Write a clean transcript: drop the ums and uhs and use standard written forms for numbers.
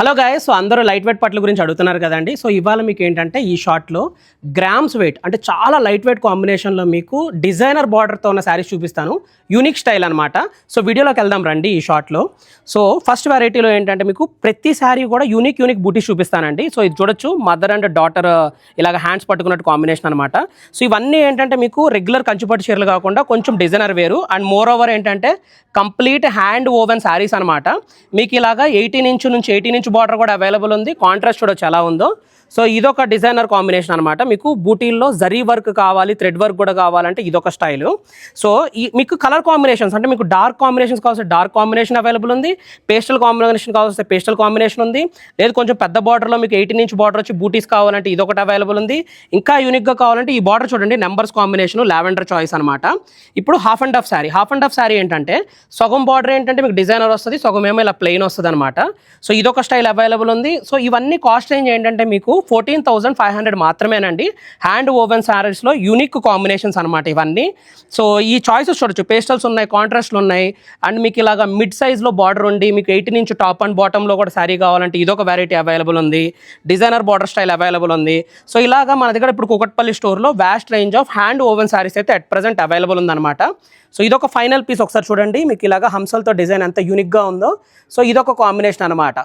Hello guys, so అందరూ light weight పట్ల గురించి అడుగుతున్నారు కదండి. సో ఇవాళ మీకు ఏంటంటే ఈ షార్ట్లో గ్రామ్స్ వెయిట్ అంటే చాలా లైట్ వెయిట్ కాంబినేషన్లో మీకు డిజైనర్ బార్డర్తో ఉన్న శారీస్ చూపిస్తాను. యూనిక్ స్టైల్ అనమాట. సో వీడియోలోకి వెళ్దాం రండి ఈ షార్ట్లో. సో ఫస్ట్ వెరైటీలో ఏంటంటే మీకు ప్రతి శారీ కూడా యూనిక్ బూటీస్ చూపిస్తానండి. సో ఇది చూడొచ్చు, మదర్ అండ్ డాటర్ ఇలాగ హ్యాండ్స్ పట్టుకున్నట్టు కాంబినేషన్ అనమాట. సో ఇవన్నీ ఏంటంటే మీకు రెగ్యులర్ కంచుపట్టు చీరలు కాకుండా కొంచెం డిజైనర్ వేరు అండ్ మోర్ ఓవర్ ఏంటంటే కంప్లీట్ హ్యాండ్ ఓవెన్ శారీస్ అనమాట. మీకు ఇలాగా 18 ఇంచ్ నుంచి 18 ఇంచ్ బార్డర్ కూడా అవైలబుల్ ఉంది. కాంట్రాస్ట్ చూడొచ్చు ఎలా ఉందో. సో ఇదొక డిజైనర్ కాంబినేషన్ అనమాట. మీకు బూటీల్లో జరీ వర్క్ కావాలి, థ్రెడ్ వర్క్ కూడా కావాలంటే ఇదొక స్టైలు. సో మీకు కలర్ కాంబినేషన్స్ అంటే మీకు డార్క్ కాంబినేషన్స్ కావాల్సిన డార్క్ కాంబినేషన్ అవైలబుల్ ఉంది, పేస్టల్ కాంబినేషన్ కావాల్సిన పేస్టల్ కాంబినేషన్ ఉంది, లేదు కొంచెం పెద్ద బార్డర్లో మీకు 18 ఇంచ్ బార్డర్ వచ్చి బూటీస్ కావాలంటే ఇదొకటి అవైలబుల్ ఉంది. ఇంకా యూనిక్గా కావాలంటే ఈ బార్డర్ చూడండి, నెంబర్స్ కాంబినేషన్ లావెండర్ చాయిస్ అనమాట. ఇప్పుడు హాఫ్ అండ్ హాఫ్ శారీ ఏంటంటే సగం బార్డర్ ఏంటంటే మీకు డిజైనర్ వస్తుంది, సగం ఏమో ఇలా ప్లెయిన్ వస్తుంది అనమాట. సో ఇదొక స్టైల్ అవైలబుల్ ఉంది. సో ఇవన్నీ కాస్ట్ రేంజ్ ఏంటంటే మీకు 14,500 మాత్రమేనండి. హ్యాండ్ ఓవెన్ శారీస్లో యూనిక్ కాంబినేషన్స్ అనమాట ఇవన్నీ. సో ఈ చాయిసెస్ చూడొచ్చు, పేస్టల్స్ ఉన్నాయి, కాంట్రాస్ట్లు ఉన్నాయి, అండ్ మీకు ఇలాగా మిడ్ సైజ్లో బార్డర్ ఉండి మీకు 18 ఇంచ్ టాప్ అండ్ బాటంలో కూడా శారీ కావాలంటే ఇదొక వెరైటీ అవైలబుల్ ఉంది. డిజైనర్ బార్డర్ స్టైల్ అవైలబుల్ ఉంది. సో ఇలాగా మన దగ్గర ఇప్పుడు కుకట్పల్లి స్టోర్లో vast range of hand woven saris అయితే అట్ ప్రెజెంట్ అవైలబుల్ ఉందన్నమాట. సో ఇదొక ఫైనల్ పీస్ ఒకసారి చూడండి, మీకు ఇలాగా హంసలతో డిజైన్ ఎంత యూనిక్గా ఉందో. సో ఇదొక కాంబినేషన్ అనమాట.